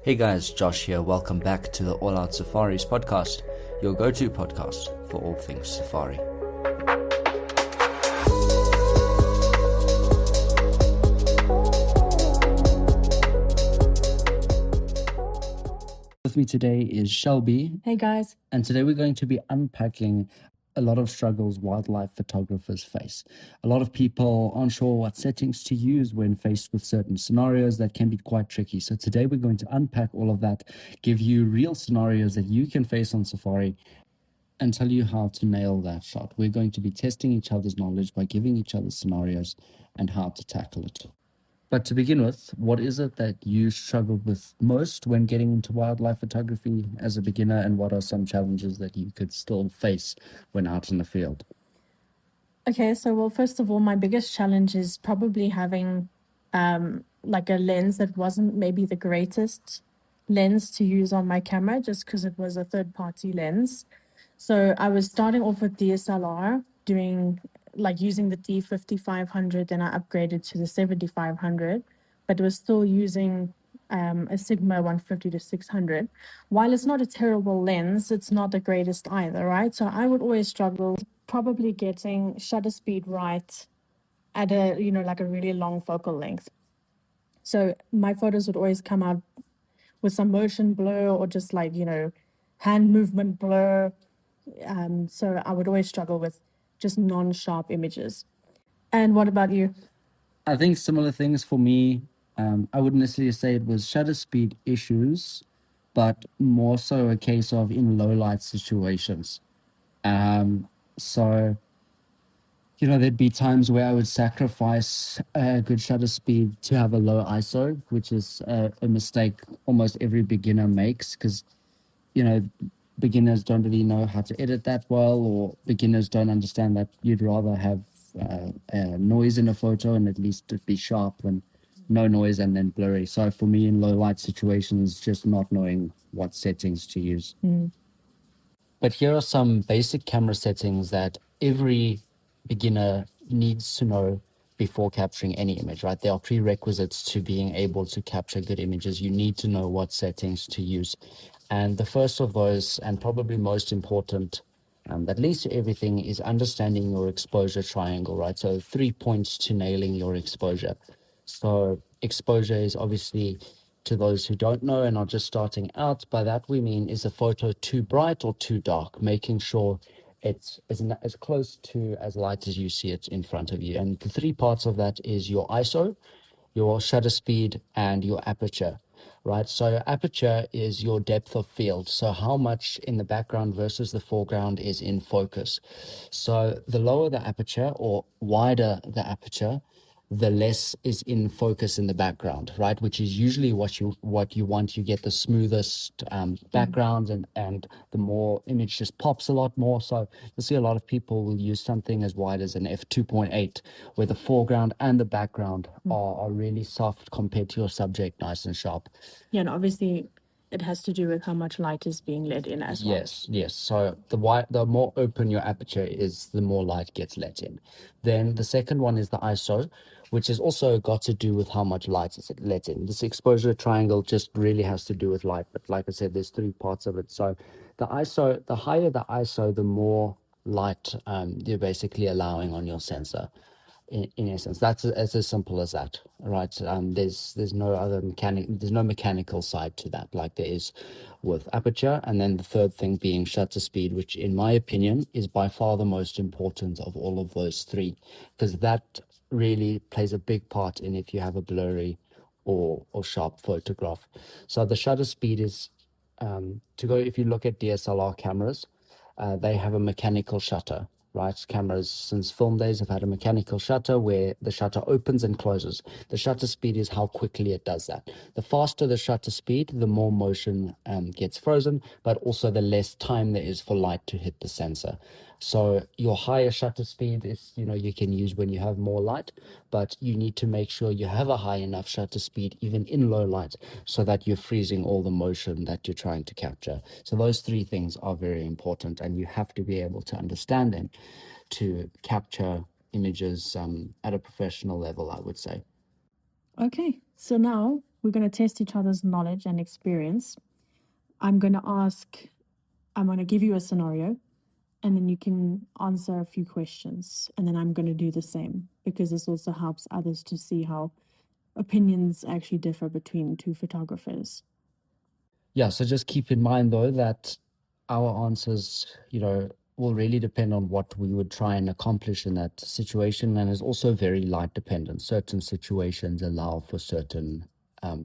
Hey guys, Josh here. Welcome back to the All Out Safaris podcast, your go-to podcast for all things safari. With me today is Shelby. Hey guys. And today we're going to be unpacking a lot of struggles wildlife photographers face. A lot of people aren't sure what settings to use when faced with certain scenarios that can be quite tricky. So today we're going to unpack all of that, give you real scenarios that you can face on safari, and tell you how to nail that shot. We're going to be testing each other's knowledge by giving each other scenarios and how to tackle it. But to begin with, what is it that you struggled with most when getting into wildlife photography as a beginner, and what are some challenges that you could still face when out in the field? Okay, so first of all, my biggest challenge is probably having like a lens that wasn't maybe the greatest lens to use on my camera, just because it was a third-party lens. So I was starting off with DSLR, using the D5500, then I upgraded to the 7500, but was still using a Sigma 150 to 600. While it's not a terrible lens, it's not the greatest either, right? So I would always struggle probably getting shutter speed right at a really long focal length. So my photos would always come out with some motion blur or just hand movement blur. So I would always struggle with just non-sharp images. And what about you? I think similar things for me. I wouldn't necessarily say it was shutter speed issues, but more so a case of in low light situations. So, there'd be times where I would sacrifice a good shutter speed to have a low ISO, which is a mistake almost every beginner makes because, beginners don't really know how to edit that well, or beginners don't understand that you'd rather have noise in a photo and at least it be sharp than no noise and then blurry. So for me, in low light situations, just not knowing what settings to use. But here are some basic camera settings that every beginner needs to know before capturing any image, right? There are prerequisites to being able to capture good images. You need to know what settings to use. And the first of those, and probably most important, that leads to everything, is understanding your exposure triangle, right? So 3 points to nailing your exposure. So exposure is obviously, to those who don't know and are just starting out, by that we mean, is a photo too bright or too dark, making sure it's as close to as light as you see it in front of you. And the three parts of that is your ISO, your shutter speed, and your aperture, right? So aperture is your depth of field. So how much in the background versus the foreground is in focus. So the lower the aperture or wider the aperture, the less is in focus in the background, right? Which is usually what you want. You get the smoothest background, and the more image just pops a lot more. So you'll see a lot of people will use something as wide as an f2.8, where the foreground and the background are really soft compared to your subject, nice and sharp. Yeah, and obviously it has to do with how much light is being let in as well. Yes. So the more open your aperture is, the more light gets let in. Then the second one is the ISO, which has also got to do with how much light is let in. This exposure triangle just really has to do with light. But like I said, there's three parts of it. So the ISO, the higher the ISO, the more light you're basically allowing on your sensor. In essence, that's as simple as that, right? There's no other mechanical side to that, like there is with aperture. And then the third thing being shutter speed, which in my opinion is by far the most important of all of those three, because that really plays a big part in if you have a blurry or sharp photograph. So the shutter speed is if you look at DSLR cameras, they have a mechanical shutter, right? Cameras since film days have had a mechanical shutter where the shutter opens and closes. The shutter speed is how quickly it does that. The faster the shutter speed, the more motion gets frozen, but also the less time there is for light to hit the sensor. So your higher shutter speed is, you can use when you have more light, but you need to make sure you have a high enough shutter speed, even in low light, so that you're freezing all the motion that you're trying to capture. So those three things are very important, and you have to be able to understand them to capture images at a professional level, I would say. Okay, so now we're going to test each other's knowledge and experience. I'm going to ask, I'm going to give you a scenario, and then you can answer a few questions. And then I'm going to do the same, because this also helps others to see how opinions actually differ between two photographers. Yeah, so just keep in mind though that our answers, will really depend on what we would try and accomplish in that situation, and is also very light dependent. Certain situations allow for certain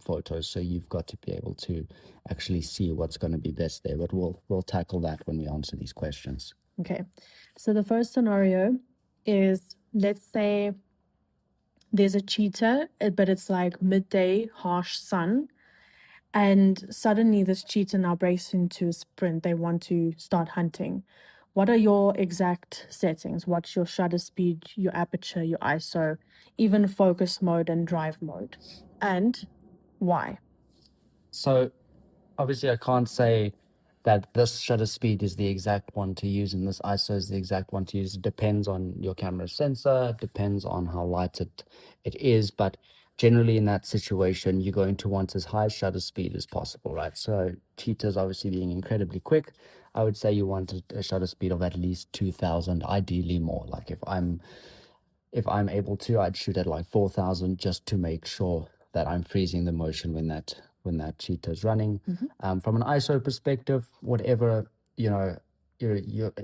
photos, so you've got to be able to actually see what's going to be best there. But we'll tackle that when we answer these questions. Okay, so the first scenario is, let's say there's a cheetah, but it's like midday, harsh sun. And suddenly this cheetah now breaks into a sprint. They want to start hunting. What are your exact settings? What's your shutter speed, your aperture, your ISO, even focus mode and drive mode? And why? So obviously I can't say that this shutter speed is the exact one to use and this ISO is the exact one to use. It depends on your camera sensor, it depends on how light it is, but generally in that situation, you're going to want as high shutter speed as possible, right? So cheetahs obviously being incredibly quick, I would say you want a shutter speed of at least 2000, ideally more. Like if I'm able to, I'd shoot at like 4,000 just to make sure that I'm freezing the motion when that cheetah is running. From an ISO perspective, whatever you're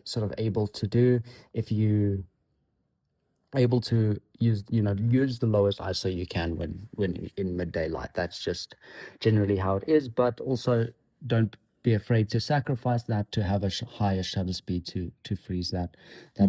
sort of able to do, if you able to use the lowest ISO you can when in midday light. That's just generally how it is. But also don't be afraid to sacrifice that to have a higher shutter speed to freeze that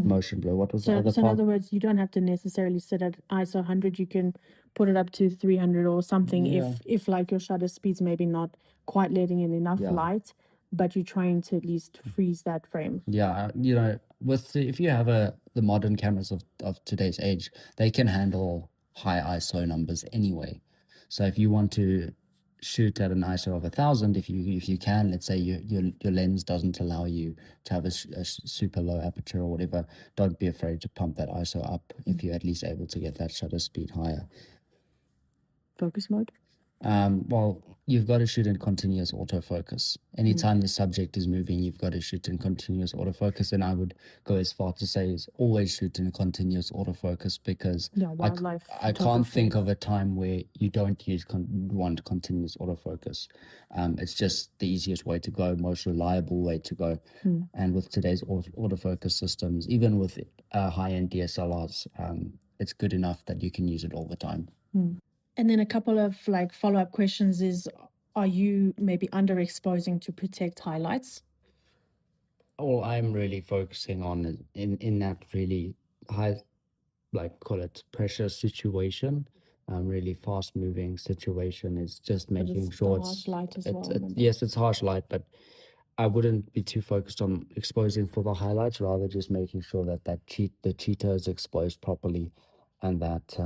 motion blur. What was the other So in part? other words, you don't have to necessarily sit at ISO 100. You can put it up to 300 or something, Yeah. if like your shutter speed's maybe not quite letting in enough Yeah. light, but you're trying to at least freeze that frame. Yeah, if you have the modern cameras of today's age, they can handle high ISO numbers anyway. So if you want to shoot at an ISO of 1,000, if you can, let's say your lens doesn't allow you to have a super low aperture or whatever, don't be afraid to pump that ISO up if you're at least able to get that shutter speed higher. Focus mode? Well, you've got to shoot in continuous autofocus. Anytime the subject is moving, you've got to shoot in continuous autofocus. And I would go as far to say is always shoot in continuous autofocus, because Yeah, wildlife I can't think photography. of a time where you don't want continuous autofocus. It's just the easiest way to go, most reliable way to go. And with today's autofocus systems, even with high-end DSLRs, it's good enough that you can use it all the time. And then a couple of like follow-up questions is, are you maybe underexposing to protect highlights? All I'm really focusing on is in that really high, like call it pressure situation, really fast moving situation, is just But making it's the sure harsh light as well, it remember? yes, it's harsh light, but I wouldn't be too focused on exposing for the highlights, rather just making sure that the cheetah is exposed properly, and that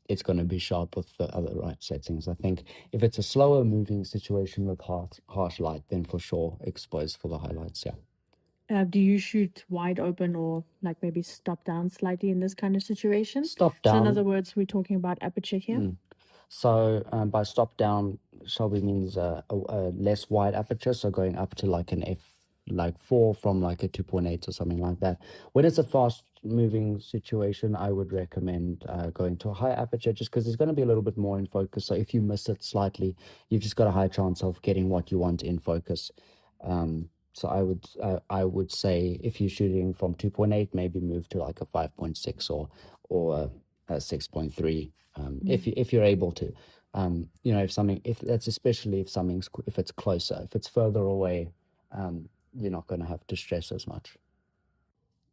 it's going to be sharp with the other right settings. I think if it's a slower moving situation with harsh light, then for sure expose for the highlights. Yeah. Do you shoot wide open or like maybe stop down slightly in this kind of situation? Stop So in down. other words, we're talking about aperture here. So by stop down, Shelby means a less wide aperture, so going up to like an f4 from like a 2.8 or something like that. When it's a fast moving situation, I would recommend going to a high aperture, just because it's going to be a little bit more in focus. So if you miss it slightly, you've just got a high chance of getting what you want in focus. So I would say if you're shooting from 2.8, maybe move to like a 5.6 or a 6.3, if you're able to. If that's especially if it's closer. If it's further away, you're not going to have to stress as much.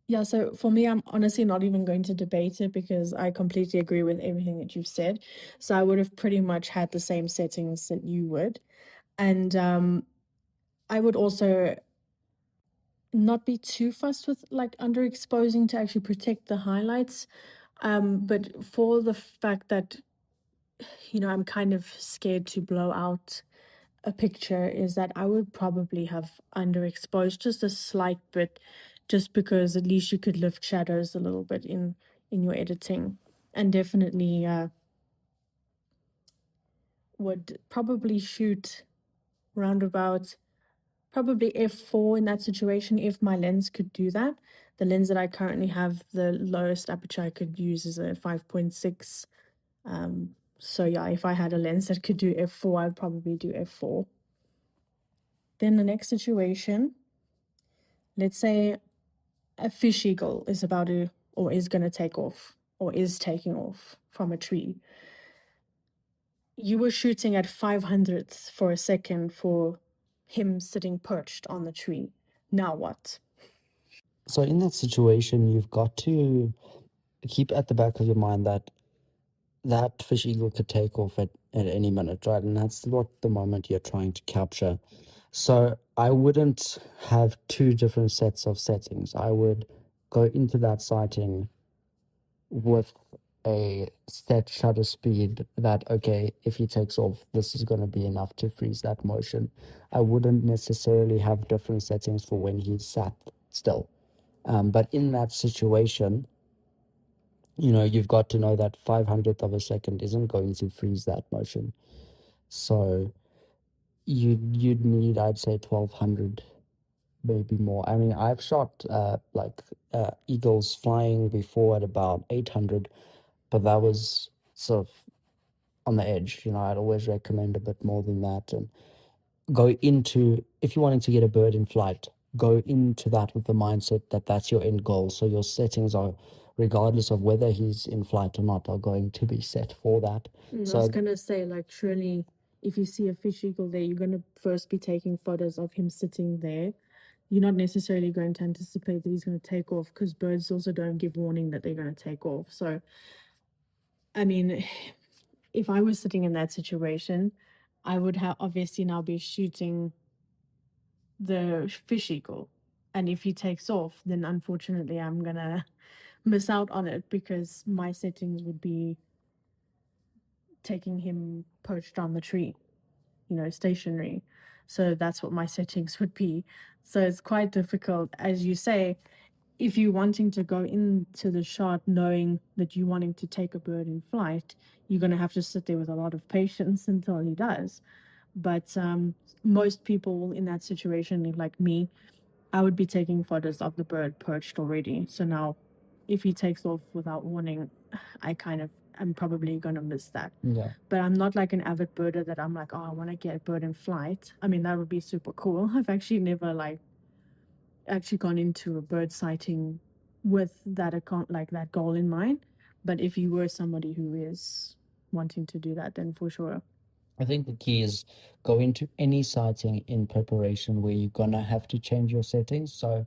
Yeah, so for me, I'm honestly not even going to debate it, because I completely agree with everything that you've said. So I would have pretty much had the same settings that you would. And I would also not be too fussed with like underexposing to actually protect the highlights. But for the fact that, I'm kind of scared to blow out a picture, is that I would probably have underexposed just a slight bit, just because at least you could lift shadows a little bit in your editing. And definitely would probably shoot round about probably f4 in that situation if my lens could do that. The lens that I currently have, the lowest aperture I could use is a 5.6. So yeah, if I had a lens that could do f4, I'd probably do f4. Then the next situation, let's say a fish eagle is about to or is going to take off or is taking off from a tree. You were shooting at 500th for a second for him sitting perched on the tree. Now what? So in that situation, you've got to keep at the back of your mind that that fish eagle could take off at any minute, right? And that's what the moment you're trying to capture. So I wouldn't have two different sets of settings. I would go into that sighting with a set shutter speed that, okay, if he takes off, this is going to be enough to freeze that motion. I wouldn't necessarily have different settings for when he's sat still. But in that situation, you've got to know that 500th of a second isn't going to freeze that motion. So you'd need, I'd say, 1200, maybe more. I mean, I've shot eagles flying before at about 800, but that was sort of on the edge. I'd always recommend a bit more than that. And go into, if you're wanting to get a bird in flight, go into that with the mindset that that's your end goal. So your settings are, regardless of whether he's in flight or not, are going to be set for that. I was going to say, like, surely if you see a fish eagle there, you're going to first be taking photos of him sitting there. You're not necessarily going to anticipate that he's going to take off because birds also don't give warning that they're going to take off. So, I mean, if I was sitting in that situation, I would have obviously now be shooting the fish eagle. And if he takes off, then unfortunately I'm going to miss out on it because my settings would be taking him perched on the tree, stationary. So that's what my settings would be. So it's quite difficult. As you say, if you're wanting to go into the shot knowing that you're wanting to take a bird in flight, you're going to have to sit there with a lot of patience until he does. But most people in that situation, like me, I would be taking photos of the bird perched already. So now, if he takes off without warning, I'm probably going to miss that. Yeah. But I'm not like an avid birder that I'm like, oh, I want to get a bird in flight. I mean, that would be super cool. I've actually never actually gone into a bird sighting with that account, like that goal in mind. But if you were somebody who is wanting to do that, then for sure. I think the key is go into any sighting in preparation where you're gonna have to change your settings. So,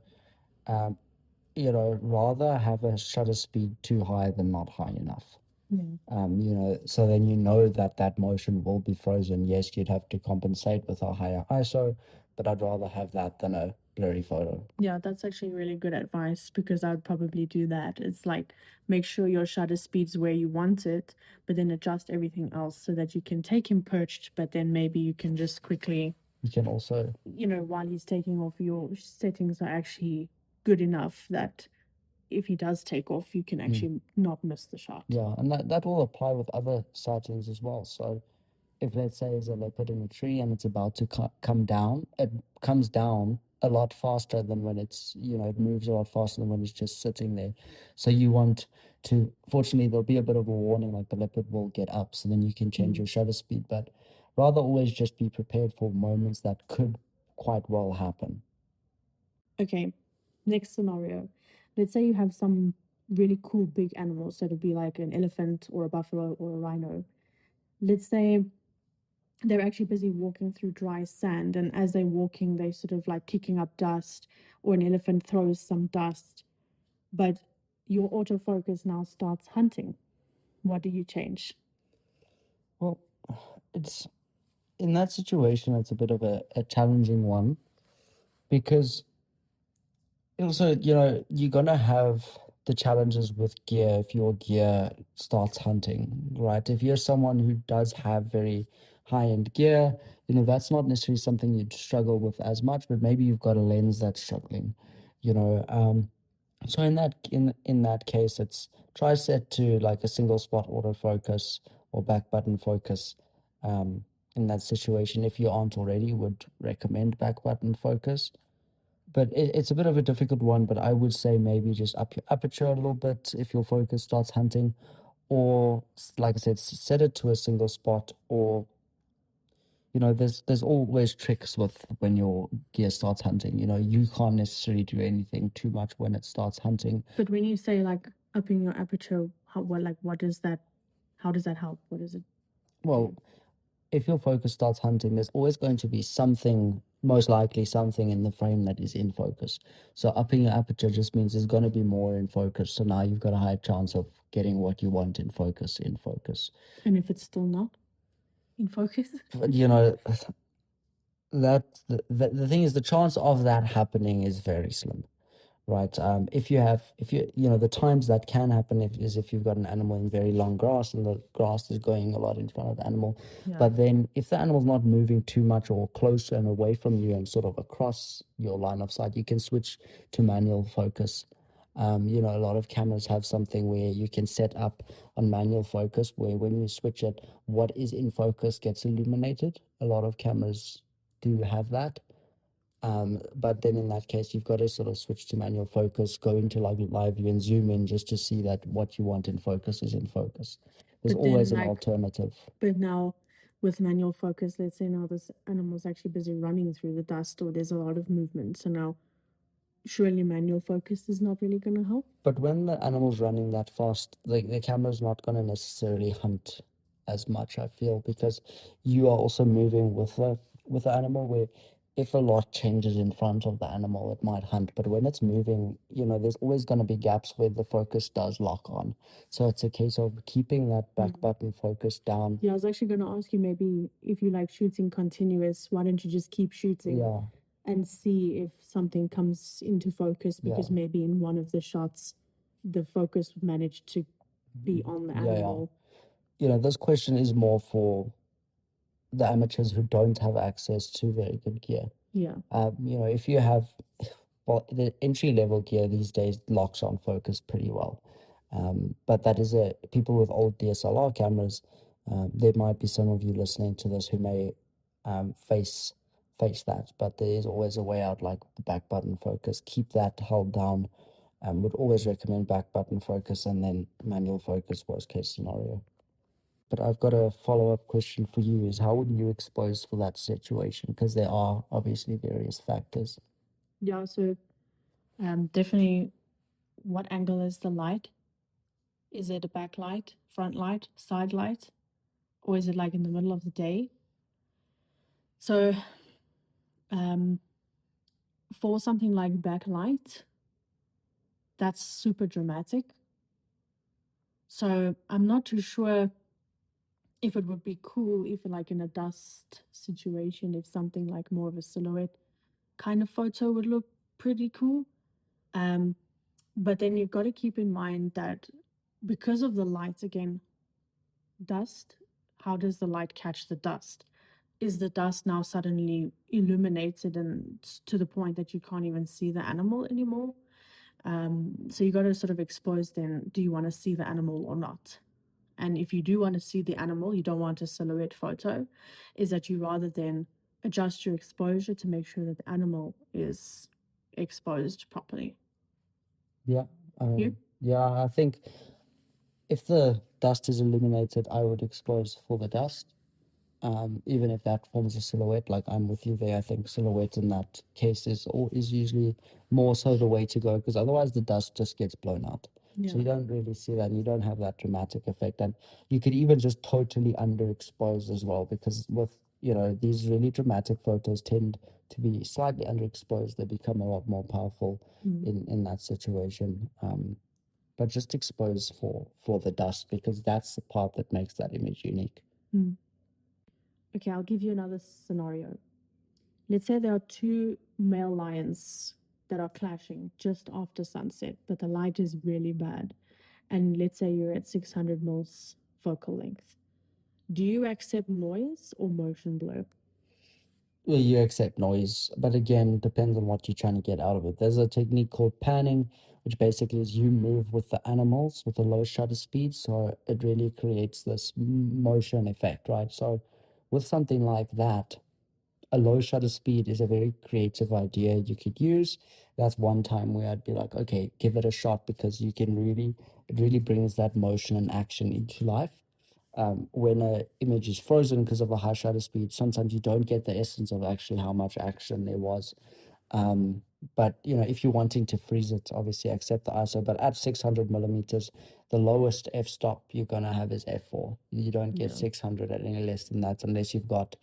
rather have a shutter speed too high than not high enough. Yeah. So then that motion will be frozen. Yes, you'd have to compensate with a higher ISO, but I'd rather have that than a blurry photo. Yeah, that's actually really good advice because I would probably do that. It's like make sure your shutter speed's where you want it, but then adjust everything else so that you can take him perched, but then maybe you can just quickly, You can also, while he's taking off, your settings are actually good enough that if he does take off, you can actually not miss the shot. yeah, and that will apply with other sightings as well. So if, let's say, there's a leopard in a tree and it's about to come down, it comes down a lot faster than when it moves a lot faster than when it's just sitting there. So you want to, fortunately, there'll be a bit of a warning, like the leopard will get up, so then you can change your shutter speed, but rather always just be prepared for moments that could quite well happen. Okay, next scenario. Let's say you have some really cool big animals, so it'd be like an elephant or a buffalo or a rhino. Let's say they're actually busy walking through dry sand, and as they're walking, they sort of like kicking up dust, or an elephant throws some dust. But your autofocus now starts hunting. What do you change? Well, it's in that situation, it's a bit of a challenging one because also, you're gonna have the challenges with gear if your gear starts hunting, right? If you're someone who does have very high-end gear, that's not necessarily something you'd struggle with as much, but maybe you've got a lens that's struggling, you know. So in that case, it's try set to like a single spot autofocus or back button focus. in that situation, if you aren't already, would recommend back button focus. But it's a bit of a difficult one, but I would say maybe just up your aperture a little bit if your focus starts hunting, or like I said, set it to a single spot, or there's always tricks with when your gear starts hunting. You can't necessarily do anything too much when it starts hunting. But when you say like upping your aperture, what does that, how does that help? What is it? Well, if your focus starts hunting, there's always going to be something, most likely something in the frame that is in focus. So upping your aperture just means there's going to be more in focus. So now you've got a high chance of getting what you want in focus, in focus. And if it's still not in focus? But, the thing is, the chance of that happening is very slim, right? If you the times that can happen is if you've got an animal in very long grass and the grass is going a lot in front of the animal. Yeah. But then if the animal's not moving too much or closer and away from you and sort of across your line of sight, you can switch to manual focus. A lot of cameras have something where you can set up on manual focus, where when you switch it, what is in focus gets illuminated. A lot of cameras do have that. But then in that case, you've got to sort of switch to manual focus, go into like live view and zoom in just to see that what you want in focus is in focus. There's But then, always an like, alternative. But now with manual focus, let's say now this animal's actually busy running through the dust or there's a lot of movement. So now surely manual focus is not really going to help. But when the animal's running that fast, the camera's not going to necessarily hunt as much, I feel, because you are also moving with the animal, where if a lot changes in front of the animal, it might hunt. But when it's moving, there's always going to be gaps where the focus does lock on. So it's a case of keeping that back button focus down. Yeah, I was actually going to ask you, maybe if you like shooting continuous, why don't you just keep shooting? Yeah. And see if something comes into focus, because Yeah. maybe in one of the shots the focus managed to be on the animal. This question is more for the amateurs who don't have access to very good gear. Yeah. If you have, well, the entry level gear these days locks on focus pretty well. But that is people with old DSLR cameras. There might be some of you listening to this who may face that, but there is always a way out, like the back button focus. Keep that held down. Would always recommend back button focus and then manual focus, worst case scenario. But I've got a follow-up question for you, is how would you expose for that situation? Because there are obviously various factors. Yeah, so definitely, what angle is the light? Is it a backlight, front light, side light? Or is it like in the middle of the day? So for something like backlight, that's super dramatic. So I'm not too sure if it would be cool if like in a dust situation, if something like more of a silhouette kind of photo would look pretty cool. But then you've got to keep in mind that because of the light, again, dust, how does the light catch the dust? Is the dust now suddenly illuminated and to the point that you can't even see the animal anymore? So you got to sort of expose then, do you want to see the animal or not? And if you do want to see the animal, you don't want a silhouette photo, is that you rather then adjust your exposure to make sure that the animal is exposed properly. Yeah. I think if the dust is illuminated, I would expose for the dust. Even if that forms a silhouette, like I'm with you there. I think silhouette in that case is usually more so the way to go, because otherwise the dust just gets blown out. Yeah. So you don't really see that. You don't have that dramatic effect, and you could even just totally underexpose as well, because with these really dramatic photos tend to be slightly underexposed. They become a lot more powerful in that situation. But just expose for the dust, because that's the part that makes that image unique. Okay, I'll give you another scenario. Let's say there are two male lions that are clashing just after sunset, but the light is really bad. And let's say you're at 600 mils focal length. Do you accept noise or motion blur? Well, you accept noise, but again, depends on what you're trying to get out of it. There's a technique called panning, which basically is you move with the animals with a low shutter speed, so it really creates this motion effect, right? So with something like that, a low shutter speed is a very creative idea you could use. That's one time where I'd be like, okay, give it a shot, because you can really, it really brings that motion and action into life. When an image is frozen because of a high shutter speed, sometimes you don't get the essence of actually how much action there was. Um, but if you're wanting to freeze it, obviously accept the ISO. But at 600 millimeters, the lowest f-stop you're gonna have is f4. You don't get Yeah. 600 at any less than that, unless you've got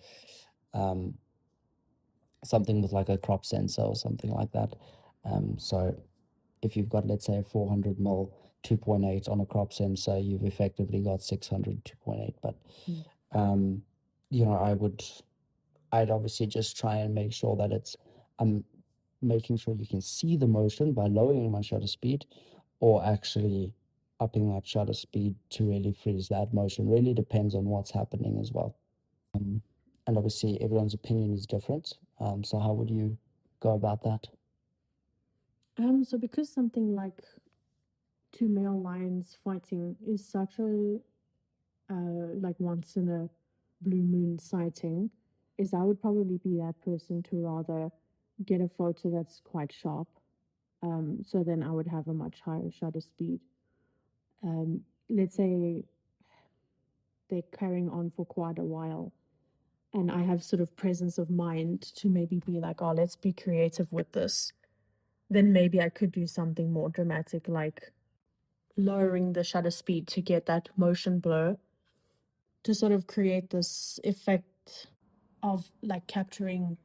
um, something with like a crop sensor or something like that. So if you've got, let's say, a 400 mil 2.8 on a crop sensor, you've effectively got 600 2.8. But Mm. um, I'd obviously just try and make sure that it's making sure you can see the motion by lowering my shutter speed, or actually upping that shutter speed to really freeze that motion. Really depends on what's happening as well. And obviously everyone's opinion is different. So how would you go about that? So because something like two male lions fighting is such a like once in a blue moon sighting, is I would probably be that person to rather get a photo that's quite sharp. So then I would have a much higher shutter speed. Let's say they're carrying on for quite a while, and I have sort of presence of mind to maybe be like, oh, let's be creative with this. Then maybe I could do something more dramatic, like lowering the shutter speed to get that motion blur to sort of create this effect of like capturing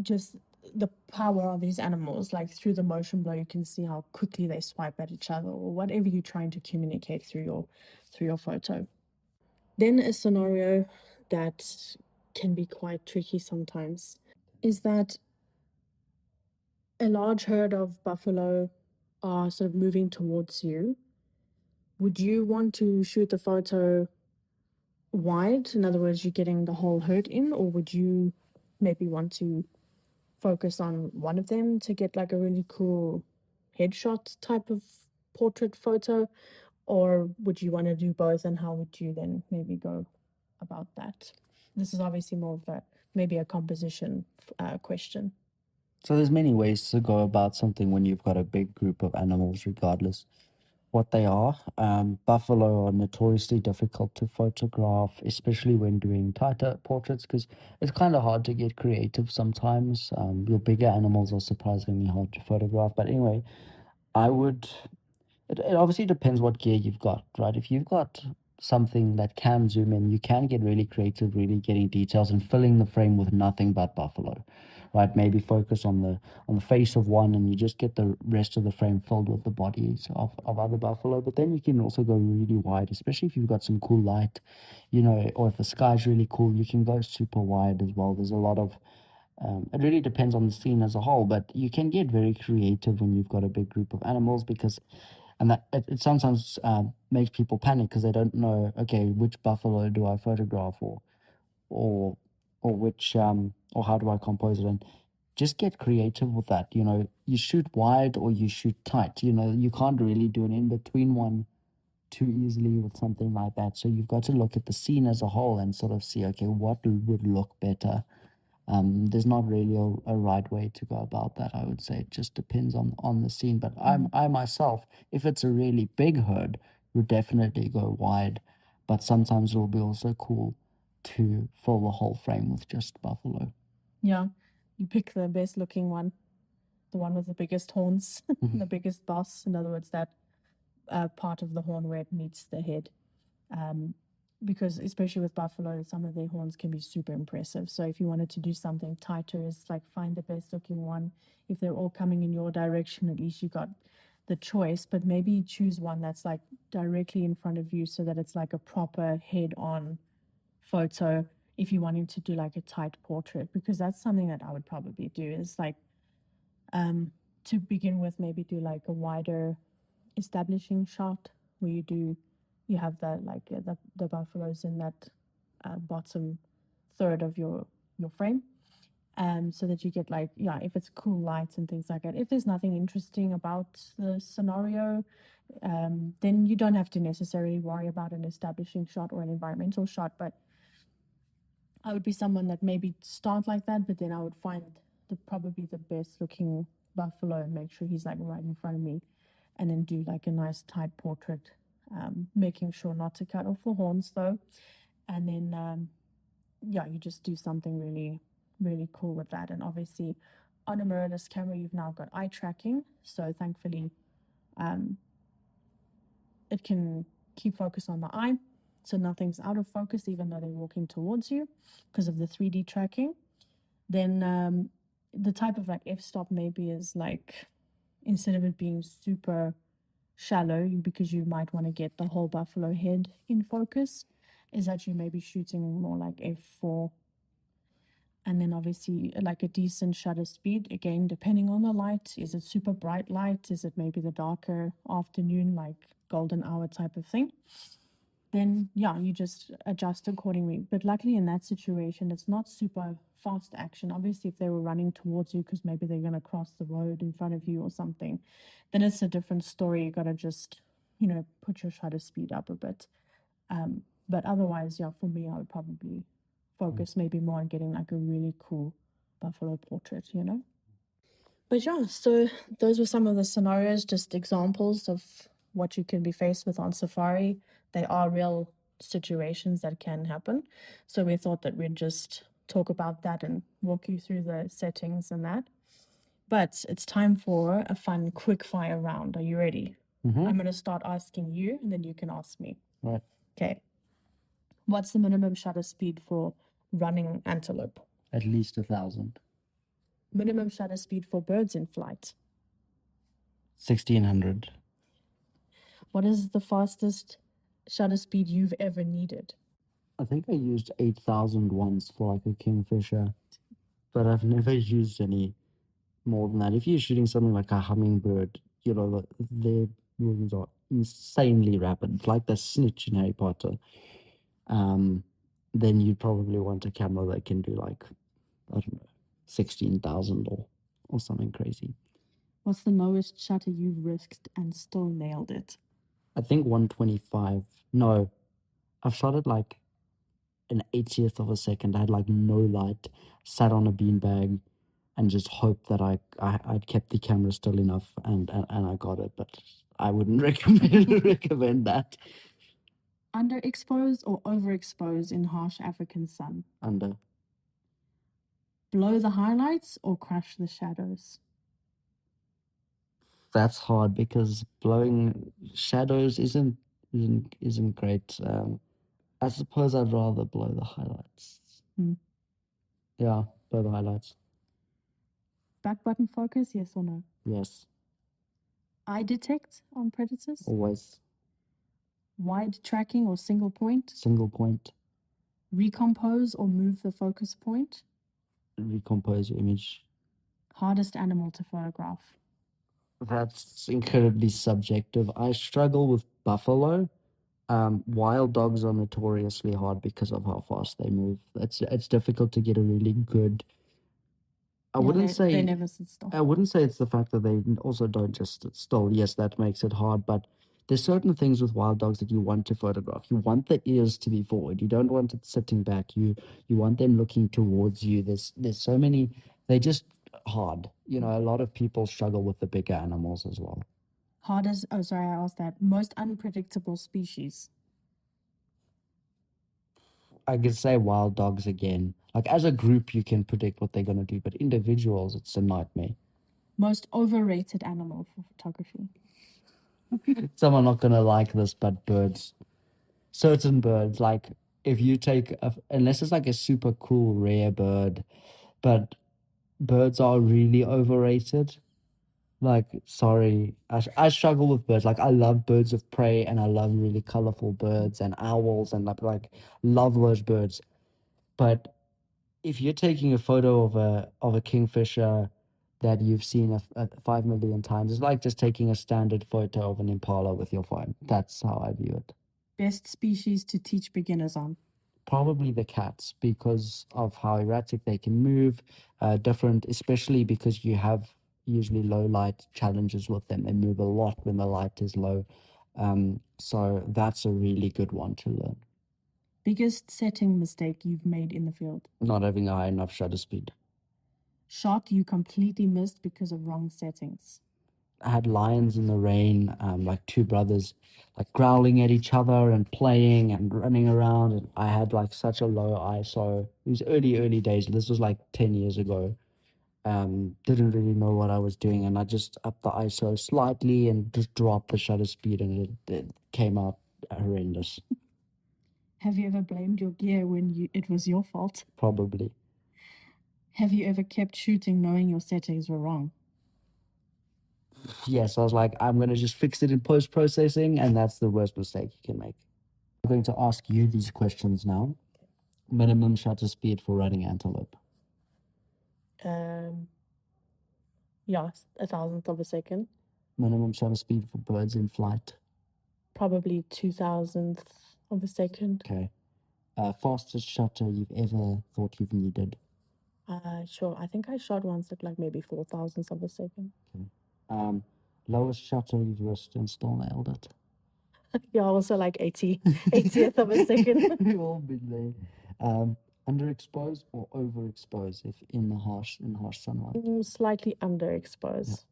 just the power of these animals. Like through the motion blur, you can see how quickly they swipe at each other, or whatever you're trying to communicate through your photo. Then a scenario that can be quite tricky sometimes is that a large herd of buffalo are sort of moving towards you. Would you want to shoot the photo wide? In other words, you're getting the whole herd in, or would you maybe want to focus on one of them to get like a really cool headshot type of portrait photo? Or would you want to do both, and how would you then maybe go about that? This is obviously more of a maybe a composition question. So there's many ways to go about something when you've got a big group of animals, regardless what they are. Buffalo are notoriously difficult to photograph, especially when doing tighter portraits, because it's kind of hard to get creative sometimes. Your bigger animals are surprisingly hard to photograph. But anyway, I would it obviously depends what gear you've got, right? If you've got something that can zoom in, you can get really creative, really getting details and filling the frame with nothing but buffalo, right? Maybe focus on the face of one, and you just get the rest of the frame filled with the bodies of other buffalo. But then you can also go really wide, especially if you've got some cool light, or if the sky's really cool, you can go super wide as well. There's a lot of it really depends on the scene as a whole, but you can get very creative when you've got a big group of animals, because and that it sometimes makes people panic because they don't know, okay, which buffalo do I photograph, or or which or how do I compose it. And just get creative with that. You shoot wide or you shoot tight. You can't really do an in between one too easily with something like that. So you've got to look at the scene as a whole and sort of see, okay, what would look better. There's not really a right way to go about that. I would say it just depends on the scene. But I myself, if it's a really big herd, would definitely go wide. But sometimes it'll be also cool to fill the whole frame with just buffalo. Yeah, you pick the best looking one, the one with the biggest horns, the biggest boss. In other words, that part of the horn where it meets the head. Um, because especially with buffalo, some of their horns can be super impressive. So if you wanted to do something tighter, it's like find the best looking one. If they're all coming in your direction, at least you got the choice. But maybe choose one that's like directly in front of you, so that it's like a proper head on photo. If you're wanting to do like a tight portrait, because that's something that I would probably do, is like to begin with, maybe do like a wider establishing shot where you have that like the buffaloes in that bottom third of your frame, so that you get like, yeah, if it's cool lights and things like that. If there's nothing interesting about the scenario, then you don't have to necessarily worry about an establishing shot or an environmental shot. But I would be someone that maybe start like that, but then I would find probably the best looking buffalo and make sure he's like right in front of me, and then do like a nice tight portrait, making sure not to cut off the horns though, and then yeah, you just do something really, really cool with that. And obviously, on a mirrorless camera, you've now got eye tracking, so thankfully, it can keep focus on the eye, so nothing's out of focus even though they're walking towards you because of the 3D tracking. Then the type of like f-stop maybe is like, instead of it being super shallow because you might want to get the whole buffalo head in focus, is that you may be shooting more like f4. And then obviously like a decent shutter speed, again depending on the light. Is it super bright light? Is it maybe the darker afternoon, like golden hour type of thing? Then yeah, you just adjust accordingly. But luckily in that situation, it's not super fast action. Obviously, if they were running towards you because maybe they're going to cross the road in front of you or something, then it's a different story. You got to just, put your shutter speed up a bit. But otherwise, yeah, for me, I would probably focus maybe more on getting like a really cool buffalo portrait. But yeah, so those were some of the scenarios, just examples of what you can be faced with on safari. They are real situations that can happen. So we thought that we'd just talk about that and walk you through the settings and that. But it's time for a fun quick fire round. Are you ready? I'm going to start asking you and then you can ask me. Right. Okay. What's the minimum shutter speed for running antelope? At least 1,000. Minimum shutter speed for birds in flight? 1,600. What is the fastest shutter speed you've ever needed? I think I used 8,000 once for like a kingfisher, but I've never used any more than that. If you're shooting something like a hummingbird, their movements are insanely rapid. It's like the snitch in Harry Potter. Then you'd probably want a camera that can do like, I don't know, 16,000 or something crazy. What's the lowest shutter you've risked and still nailed it? I think 125. No, I've shot it like an 80th of a second. I had like no light, sat on a beanbag, and just hoped that I'd kept the camera still enough, and I got it. But I wouldn't recommend that. Underexposed or overexposed in harsh African sun? Under. Blow the highlights or crush the shadows? That's hard because blowing shadows isn't great. I suppose I'd rather blow the highlights. Yeah, blow the highlights. Back button focus, yes or no? Yes, Eye detect on predators? always. Wide tracking or single point? Single point. Recompose or move the focus point? Recompose your image. Hardest animal to photograph? That's incredibly subjective. I struggle with buffalo. Wild dogs are notoriously hard because of how fast they move. It's difficult to get a really good. I wouldn't they say never sit still. I wouldn't say it's the fact that they also don't just sit still. Yes, that makes it hard, but there's certain things with wild dogs that you want to photograph. You want the ears to be forward. You don't want it sitting back. You want them looking towards you. There's so many. They're just hard. A lot of people struggle with the bigger animals as well. Hardest, oh sorry, I asked that. Most unpredictable species? I could say wild dogs again. Like as a group, you can predict what they're gonna do, but individuals, it's a nightmare. Most overrated animal for photography? Some are not gonna like this, but birds. Certain birds, like if you take, unless it's like a super cool rare bird, but birds are really overrated. Like, sorry, I struggle with birds. Like, I love birds of prey and I love really colorful birds and owls and like love those birds. But if you're taking a photo of a kingfisher that you've seen 5 million times, it's like just taking a standard photo of an impala with your phone. That's how I view it. Best species to teach beginners on? Probably the cats because of how erratic they can move, different, especially because you have usually low light challenges with them. They move a lot when the light is low. So that's a really good one to learn. Biggest setting mistake you've made in the field? Not having a high enough shutter speed. Shot you completely missed because of wrong settings. I had lions in the rain, like two brothers, like growling at each other and playing and running around. And I had like such a low ISO. It was early days. This was like 10 years ago. Didn't really know what I was doing, and I just upped the ISO slightly and just dropped the shutter speed, and it came out horrendous. Have you ever blamed your gear when it was your fault? Probably. Have you ever kept shooting knowing your settings were wrong? Yes, I was like, I'm going to just fix it in post-processing, and that's the worst mistake you can make. I'm going to ask you these questions now. Minimum shutter speed for running antelope. Yeah, 1,000th of a second. Minimum shutter speed for birds in flight. Probably 2,000th of a second. Okay. Fastest shutter you've ever thought you've needed. Sure. I think I shot once at like maybe 4,000ths of a second. Okay. Lowest shutter you've risked and still nailed it. Yeah, also like 80th of a second. We've all been there. Underexposed or overexposed if in harsh sunlight? Slightly underexposed.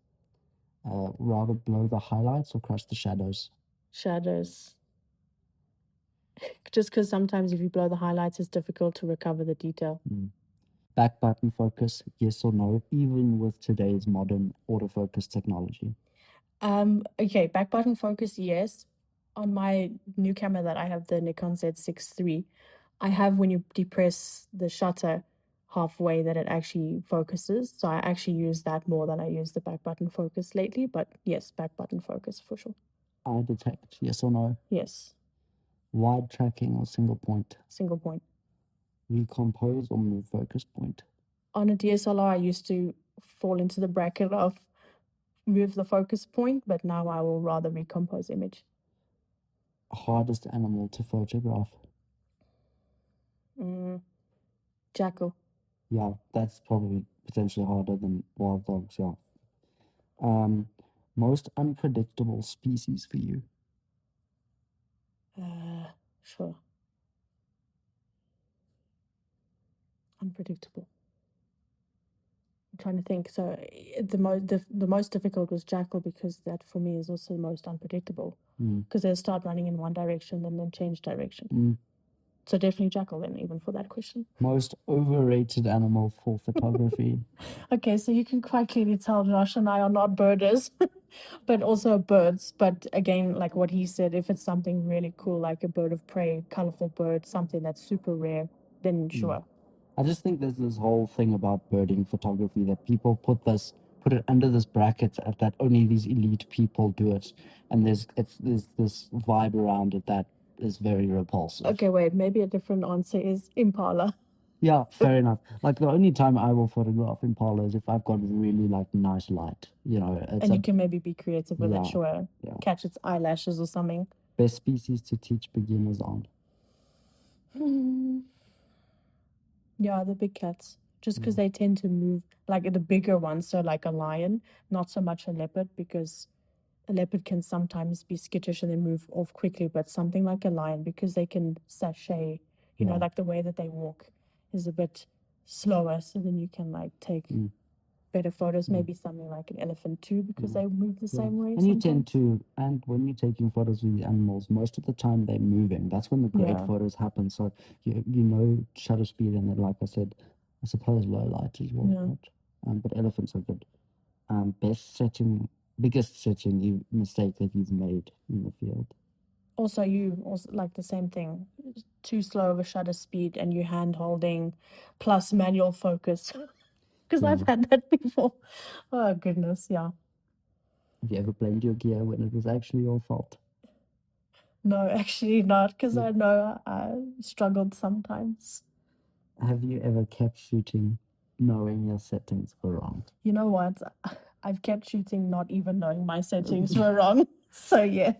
Rather blow the highlights or crush the shadows? Shadows. Just because sometimes if you blow the highlights, it's difficult to recover the detail. Back button focus, yes or no, even with today's modern autofocus technology? Okay, back button focus, yes. On my new camera that I have, the Nikon Z6 III, I have when you depress the shutter halfway that it actually focuses. So I actually use that more than I use the back button focus lately. But yes, back button focus for sure. Eye detect, yes or no? Yes, Wide tracking or single point? single point. Recompose or move focus point? On a DSLR, I used to fall into the bracket of move the focus point, but now I will rather recompose image. Hardest animal to photograph? Jackal. Yeah, that's probably potentially harder than wild dogs, yeah. Most unpredictable species for you? Sure. Unpredictable. I'm trying to think. So the most difficult was jackal because that for me is also the most unpredictable because they'll start running in one direction and then change direction. So definitely jackal then, even for that question. Most overrated animal for photography? Okay, so you can quite clearly tell Josh and I are not birders, but also birds. But again, like what he said, if it's something really cool, like a bird of prey, colorful bird, something that's super rare, then sure. I just think there's this whole thing about birding photography that people put it under this bracket that only these elite people do it, and there's this vibe around it that is very repulsive. Okay, wait, maybe a different answer is impala. Yeah, fair enough. Like the only time I will photograph impala is if I've got really like nice light, And you can maybe be creative with Yeah, it, sure. yeah. Catch its eyelashes or something. Best species to teach beginners on? Yeah, the big cats. Just because they tend to move like the bigger ones, so like a lion, not so much a leopard, because a leopard can sometimes be skittish and then move off quickly, but something like a lion, because they can sashay, like the way that they walk is a bit slower, so then you can like take better photos. Maybe something like an elephant too, because they move the same way. And you tend to, and when you're taking photos of the animals, most of the time they're moving. That's when the great photos happen. So you know shutter speed, and then like I said, I suppose low light as well. But elephants are good. Biggest setting mistake that you've made in the field? Also like the same thing, too slow of a shutter speed and you hand holding plus manual focus. Because I've had that before. Oh goodness, yeah. Have you ever blamed your gear when it was actually your fault? No, actually not, because I know I struggled sometimes. Have you ever kept shooting knowing your settings were wrong? You know what? I've kept shooting not even knowing my settings were wrong. So yes.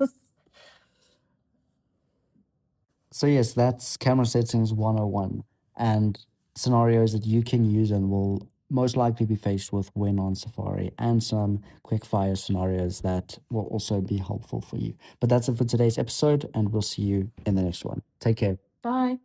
So yes, that's camera settings 101 and scenarios that you can use and will most likely be faced with when on safari, and some quick fire scenarios that will also be helpful for you. But that's it for today's episode, and we'll see you in the next one. Take care. Bye.